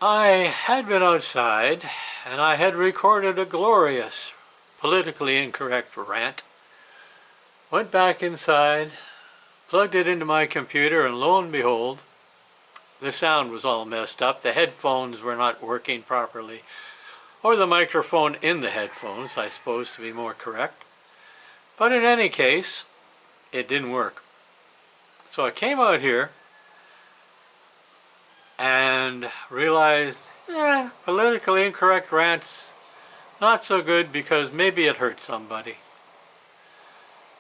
I had been outside and I had recorded a glorious, politically incorrect rant. Went back inside, plugged it into my computer, and lo and behold, the sound was all messed up. The headphones were not working properly, or the microphone in the headphones, I suppose, to be more correct. But in any case, it didn't work. So I came out here and realized, politically incorrect rants, not so good because maybe it hurt somebody.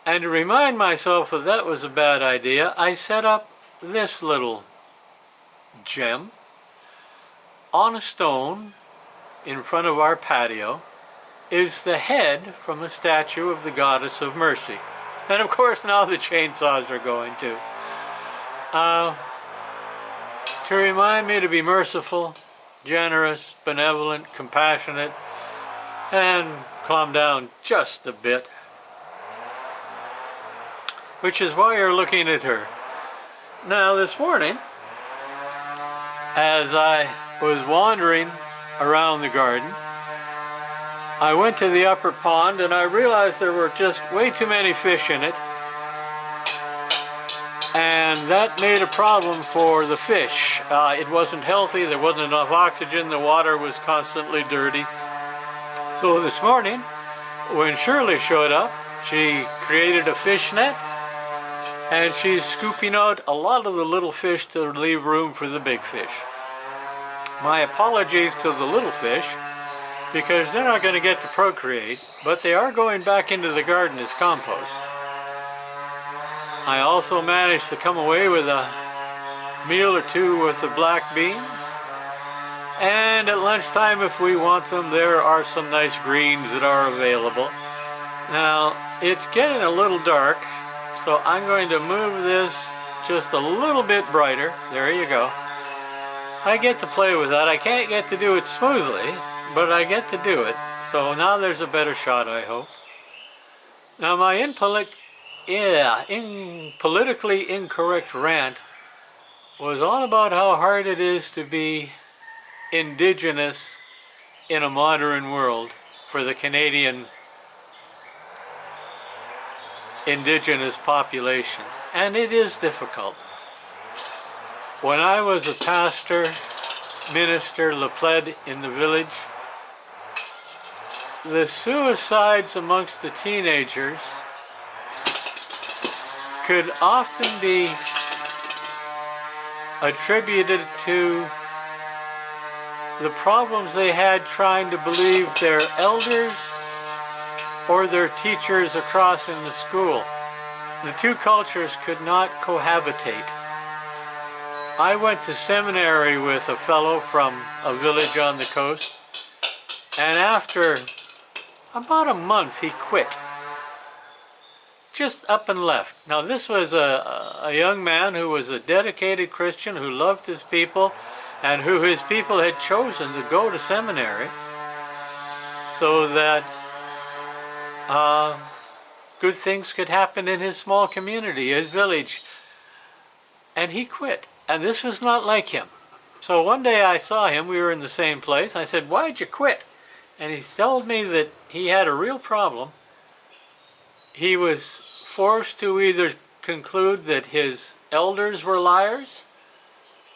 And to remind myself that was a bad idea, I set up this little gem on a stone in front of our patio. Is the head from a statue of the Goddess of Mercy. And of course now the chainsaws are going too. To remind me to be merciful, generous, benevolent, compassionate, and calm down just a bit. Which is why you're looking at her. Now this morning, as I was wandering around the garden, I went to the upper pond and I realized there were just way too many fish in it. And that made a problem for the fish. It wasn't healthy, there wasn't enough oxygen, the water was constantly dirty. So this morning, when Shirley showed up, she created a fish net and she's scooping out a lot of the little fish to leave room for the big fish. My apologies to the little fish, because they're not going to get to procreate, but they are going back into the garden as compost. I also managed to come away with a meal or two with the black beans. And at lunchtime, if we want them, there are some nice greens that are available. Now, it's getting a little dark, so I'm going to move this just a little bit brighter. There you go. I get to play with that. I can't get to do it smoothly, but I get to do it. So now there's a better shot, I hope. Now my politically incorrect rant was all about how hard it is to be indigenous in a modern world for the Canadian indigenous population. And it is difficult. When I was a pastor, minister, Lapled in the village, the suicides amongst the teenagers could often be attributed to the problems they had trying to believe their elders or their teachers across in the school. The two cultures could not cohabitate. I went to seminary with a fellow from a village on the coast, and after about a month he quit. Just up and left. Now this was a young man who was a dedicated Christian who loved his people and who his people had chosen to go to seminary so that good things could happen in his small community, his village. And he quit. And this was not like him. So one day I saw him, we were in the same place. I said, "Why'd you quit?" And he told me that he had a real problem. He was forced to either conclude that his elders were liars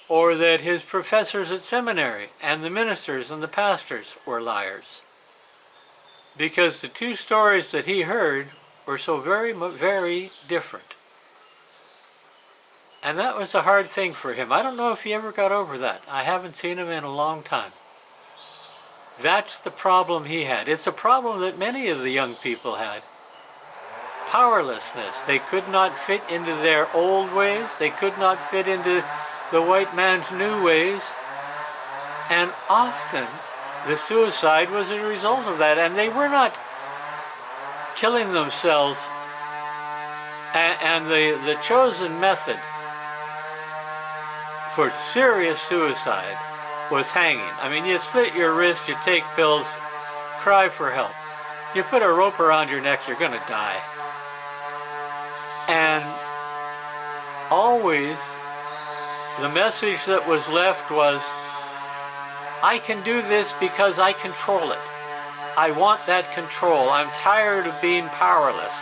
or that his professors at seminary and the ministers and the pastors were liars. Because the two stories that he heard were so very, very different. And that was a hard thing for him. I don't know if he ever got over that. I haven't seen him in a long time. That's the problem he had. It's a problem that many of the young people had. Powerlessness. They could not fit into their old ways. They could not fit into the white man's new ways. And often the suicide was a result of that. And they were not killing themselves. And the chosen method for serious suicide was hanging. I mean, you slit your wrist, you take pills, cry for help. You put a rope around your neck, you're going to die. And always the message that was left was, I can do this because I control it. I want that control. I'm tired of being powerless.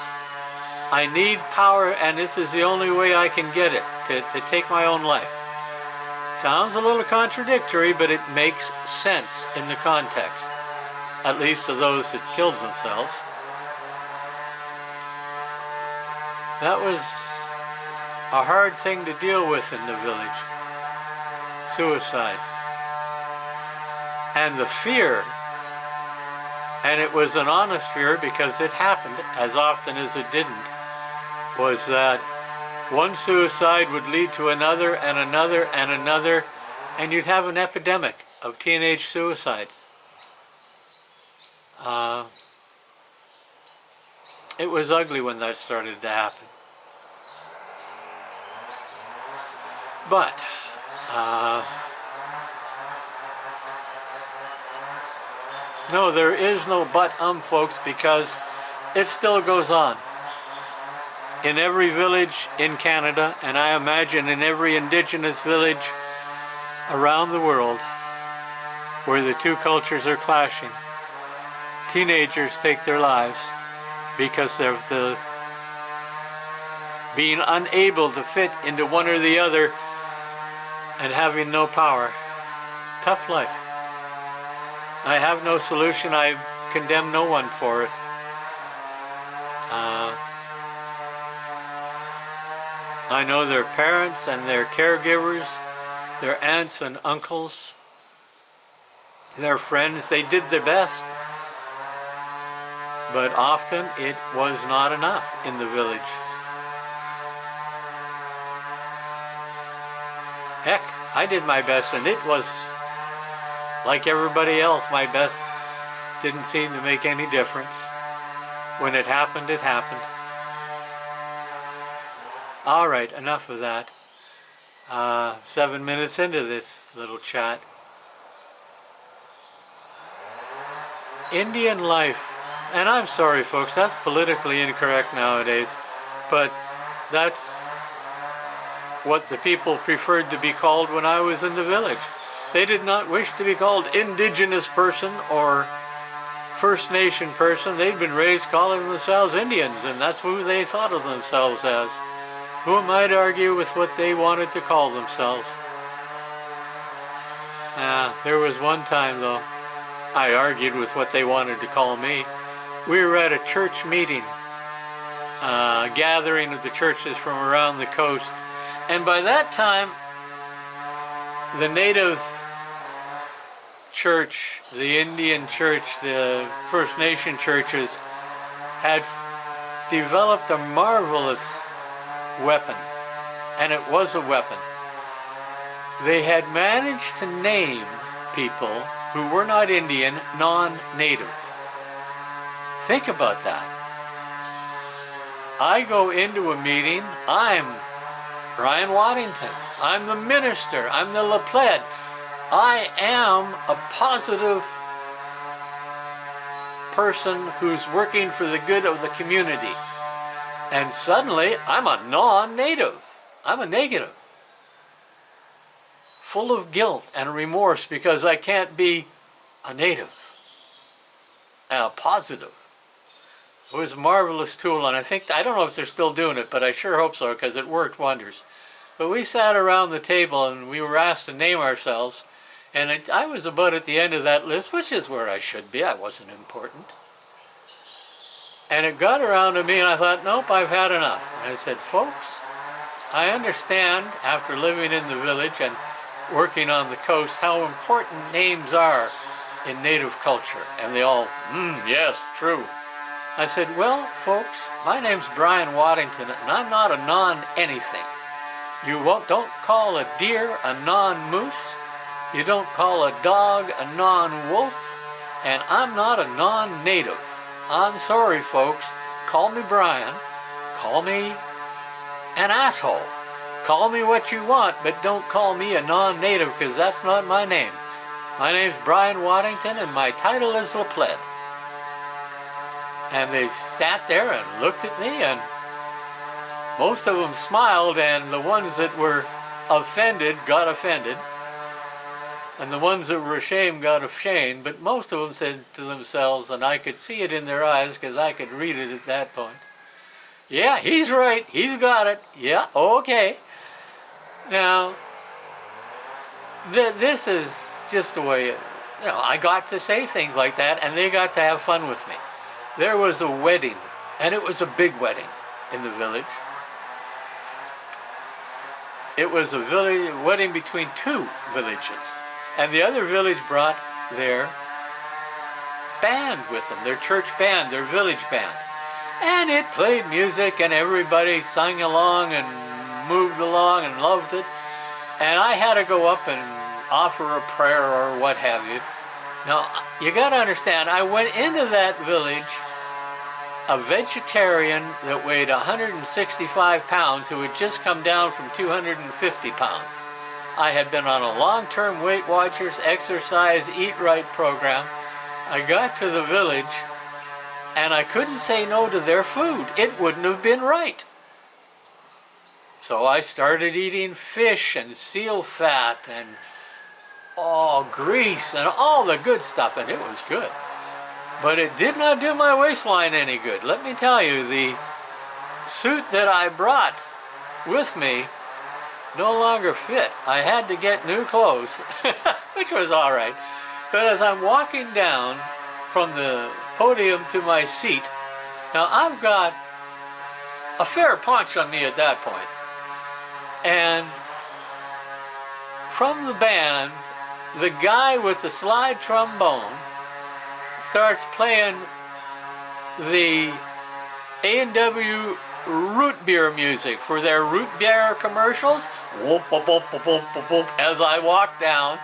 I need power, and this is the only way I can get it, to take my own life. Sounds a little contradictory, but it makes sense in the context, at least to those that killed themselves. That was a hard thing to deal with in the village. Suicides. And the fear, and it was an honest fear because it happened as often as it didn't, was that one suicide would lead to another and another and another, and you'd have an epidemic of teenage suicides. It was ugly when that started to happen. But, no, there is no but, folks, because it still goes on. In every village in Canada, and I imagine in every indigenous village around the world where the two cultures are clashing, teenagers take their lives because of the being unable to fit into one or the other and having no power. Tough life. I have no solution. I condemn no one for it. I know their parents and their caregivers, their aunts and uncles, their friends, they did their best. But often it was not enough in the village. Heck, I did my best, and it was like everybody else. My best didn't seem to make any difference. When it happened, it happened. All right, enough of that. 7 minutes into this little chat. Indian life, and I'm sorry folks, that's politically incorrect nowadays, but that's what the people preferred to be called when I was in the village. They did not wish to be called Indigenous person or First Nation person. They'd been raised calling themselves Indians, and that's who they thought of themselves as. Who am I to argue with what they wanted to call themselves? There was one time, though, I argued with what they wanted to call me. We were at a church meeting, a gathering of the churches from around the coast, and by that time, the native church, the Indian church, the First Nation churches had developed a marvelous weapon, and it was a weapon. They had managed to name people who were not Indian, non-native. Think about that. I go into a meeting, I'm Brian Waddington, I'm the minister, I'm the Lapled. I am a positive person who's working for the good of the community. And suddenly, I'm a non-native. I'm a negative. Full of guilt and remorse because I can't be a native and a positive. It was a marvelous tool, and I don't know if they're still doing it, but I sure hope so because it worked wonders. But we sat around the table and we were asked to name ourselves, and I was about at the end of that list, which is where I should be. I wasn't important. And it got around to me and I thought, nope, I've had enough. And I said, folks, I understand after living in the village and working on the coast how important names are in native culture. And they all, yes, true. I said, well, folks, my name's Brian Waddington and I'm not a non-anything. You don't call a deer a non-moose. You don't call a dog a non-wolf. And I'm not a non-native. I'm sorry, folks. Call me Brian. Call me an asshole. Call me what you want, but don't call me a non-native because that's not my name. My name's Brian Waddington and my title is Lapled. And they sat there and looked at me, and most of them smiled, and the ones that were offended got offended. And the ones that were ashamed got ashamed, but most of them said to themselves, and I could see it in their eyes because I could read it at that point, yeah, he's right, he's got it, yeah, okay. Now, this is just the way, I got to say things like that, and they got to have fun with me. There was a wedding, and it was a big wedding in the village. It was a wedding between two villages. And the other village brought their band with them, their church band, their village band. And it played music and everybody sang along and moved along and loved it. And I had to go up and offer a prayer or what have you. Now, you got to understand, I went into that village a vegetarian that weighed 165 pounds who had just come down from 250 pounds. I had been on a long-term Weight Watchers exercise, eat right program. I got to the village and I couldn't say no to their food. It wouldn't have been right. So I started eating fish and seal fat and grease and all the good stuff, and it was good. But it did not do my waistline any good. Let me tell you, the suit that I brought with me no longer fit. I had to get new clothes, which was all right. But as I'm walking down from the podium to my seat, now I've got a fair paunch on me at that point. And from the band, the guy with the slide trombone starts playing the A&W root beer music for their root beer commercials. Whoop, whoop, whoop, whoop, whoop, whoop, as I walk down,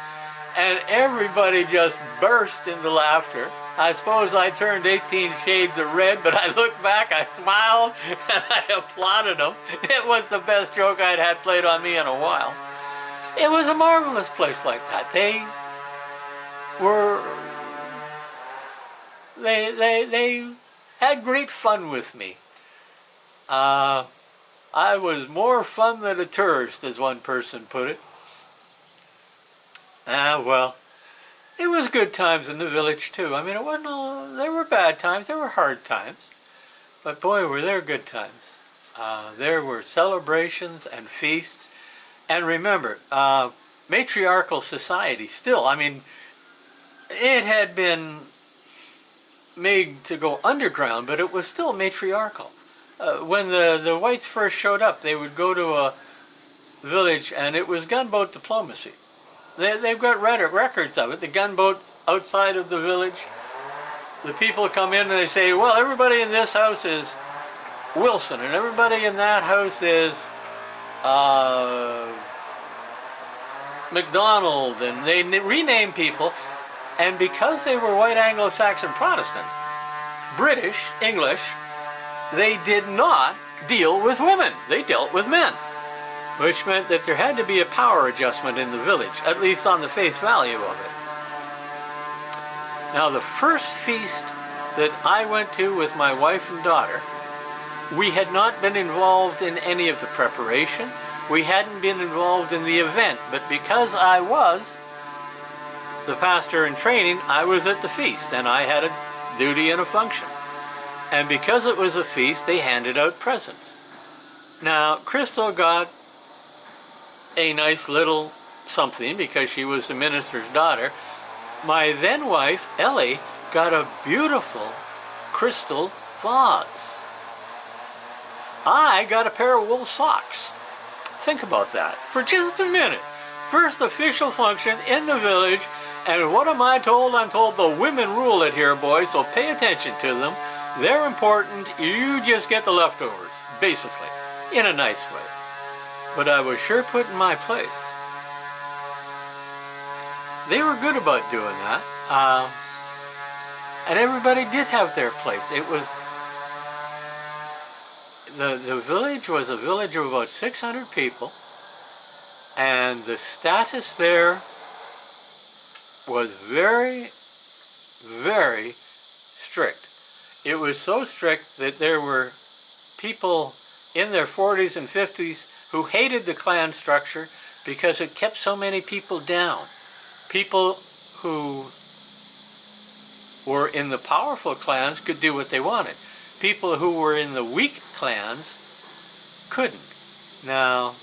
and everybody just burst into laughter. I suppose I turned 18 shades of red, but I looked back, I smiled, and I applauded them. It was the best joke I'd had played on me in a while. It was a marvelous place like that. They had great fun with me. I was more fun than a tourist, as one person put it. Well, it was good times in the village too. I mean, it wasn't all, there were bad times, there were hard times, but boy, were there good times. There were celebrations and feasts, and remember, matriarchal society still, I mean, it had been made to go underground, but it was still matriarchal. When the whites first showed up, they would go to a village and it was gunboat diplomacy. They've got records of it. The gunboat outside of the village, the people come in and they say, well, everybody in this house is Wilson and everybody in that house is McDonald, and they rename people. And because they were white Anglo-Saxon Protestant, British, English, they did not deal with women. They dealt with men, which meant that there had to be a power adjustment in the village, at least on the face value of it. Now, the first feast that I went to with my wife and daughter, we had not been involved in any of the preparation. We hadn't been involved in the event, but because I was the pastor in training, I was at the feast, and I had a duty and a function. And because it was a feast, they handed out presents. Now, Crystal got a nice little something because she was the minister's daughter. My then wife, Ellie, got a beautiful crystal vase. I got a pair of wool socks. Think about that for just a minute. First official function in the village, and what am I told? I'm told the women rule it here, boys, so pay attention to them. They're important. You just get the leftovers, basically, in a nice way. But I was sure put in my place. They were good about doing that. And everybody did have their place. It was, the village was a village of about 600 people. And the status there was very, very strict. It was so strict that there were people in their 40s and 50s who hated the clan structure because it kept so many people down. People who were in the powerful clans could do what they wanted. People who were in the weak clans couldn't. Now,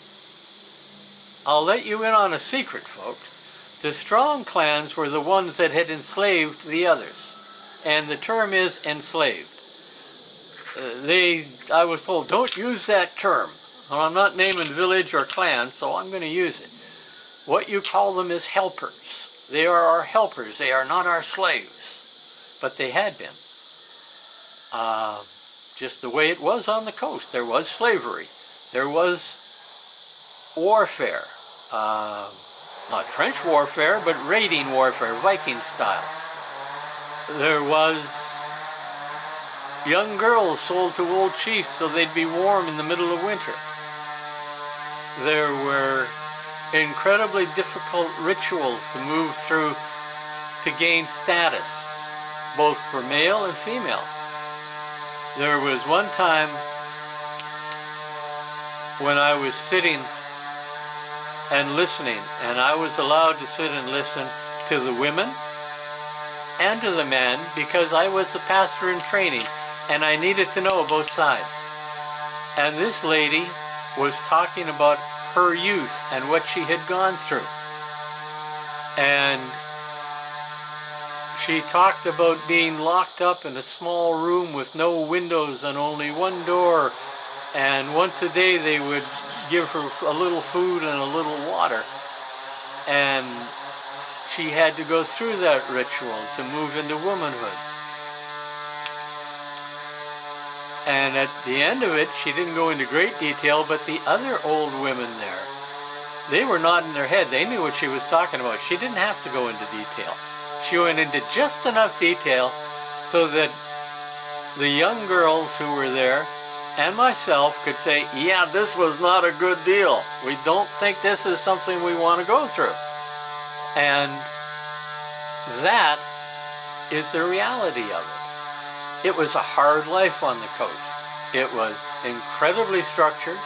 I'll let you in on a secret, folks. The strong clans were the ones that had enslaved the others. And the term is enslaved. I was told, don't use that term. Well, I'm not naming village or clan, so I'm going to use it. What you call them is helpers. They are our helpers. They are not our slaves. But they had been. Just the way it was on the coast. There was slavery. There was warfare. Not trench warfare, but raiding warfare, Viking style. There was young girls sold to old chiefs so they'd be warm in the middle of winter. There were incredibly difficult rituals to move through to gain status, both for male and female. There was one time when I was sitting and listening, and I was allowed to sit and listen to the women and to the men because I was the pastor in training and I needed to know both sides. And this lady was talking about her youth and what she had gone through. And she talked about being locked up in a small room with no windows and only one door, and once a day they would give her a little food and a little water, and she had to go through that ritual to move into womanhood. And at the end of it, she didn't go into great detail, but the other old women there, they were nodding their head. They knew what she was talking about. She didn't have to go into detail. She went into just enough detail so that the young girls who were there and myself could say, yeah, this was not a good deal. We don't think this is something we want to go through. And that is the reality of it. It was a hard life on the coast. It was incredibly structured.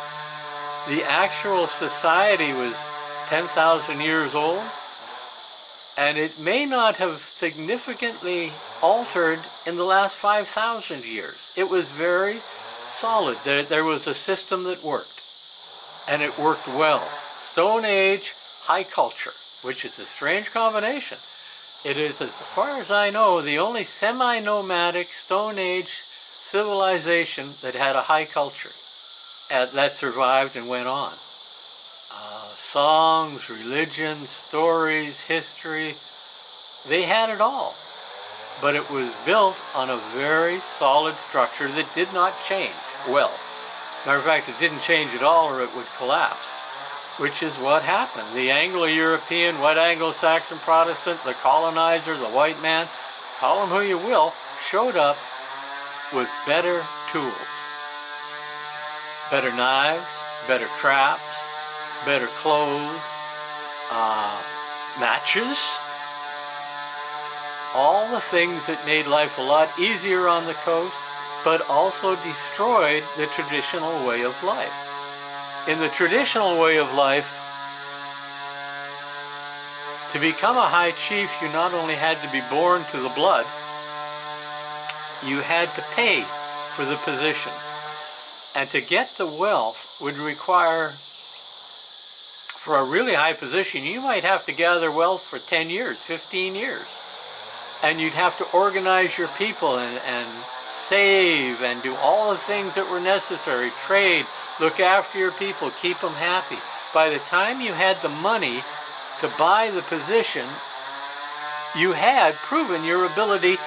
The actual society was 10,000 years old, and it may not have significantly altered in the last 5,000 years. It was very solid. There was a system that worked, and it worked well. Stone Age, high culture, which is a strange combination. It is, as far as I know, the only semi-nomadic Stone Age civilization that had a high culture that survived and went on. Songs, religion, stories, history, they had it all. But it was built on a very solid structure that did not change well. Matter of fact, it didn't change at all or it would collapse, which is what happened. The Anglo-European, white Anglo-Saxon Protestant, the colonizer, the white man, call them who you will, showed up with better tools. Better knives, better traps, better clothes, matches, all the things that made life a lot easier on the coast, but also destroyed the traditional way of life. In the traditional way of life, to become a high chief, you not only had to be born to the blood, you had to pay for the position. And to get the wealth would require, for a really high position, you might have to gather wealth for 10 years, 15 years. And you'd have to organize your people and save and do all the things that were necessary, trade, look after your people, keep them happy. By the time you had the money to buy the position, you had proven your ability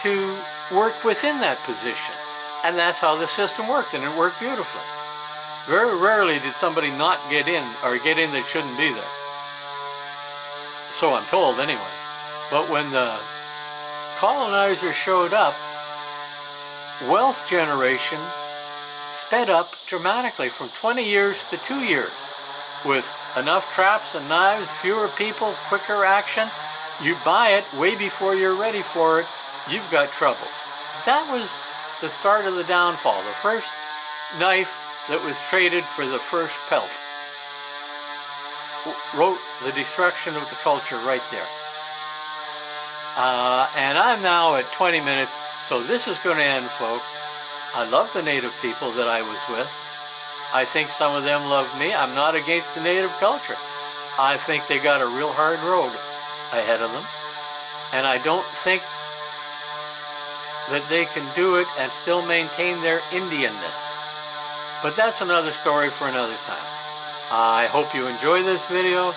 to work within that position. And that's how the system worked, and it worked beautifully. Very rarely did somebody not get in, or get in that shouldn't be there. So I'm told anyway. But when the colonizer showed up, wealth generation sped up dramatically from 20 years to 2 years. With enough traps and knives, fewer people, quicker action, you buy it way before you're ready for it, you've got troubles. That was the start of the downfall. The first knife that was traded for the first pelt. wrote the destruction of the culture right there. And I'm now at 20 minutes, so this is going to end, folks. I love the native people that I was with. I think some of them love me. I'm not against the native culture. I think they got a real hard road ahead of them. And I don't think that they can do it and still maintain their Indianness. But that's another story for another time. I hope you enjoy this video.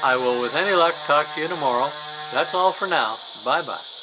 I will, with any luck, talk to you tomorrow. That's all for now. Bye-bye.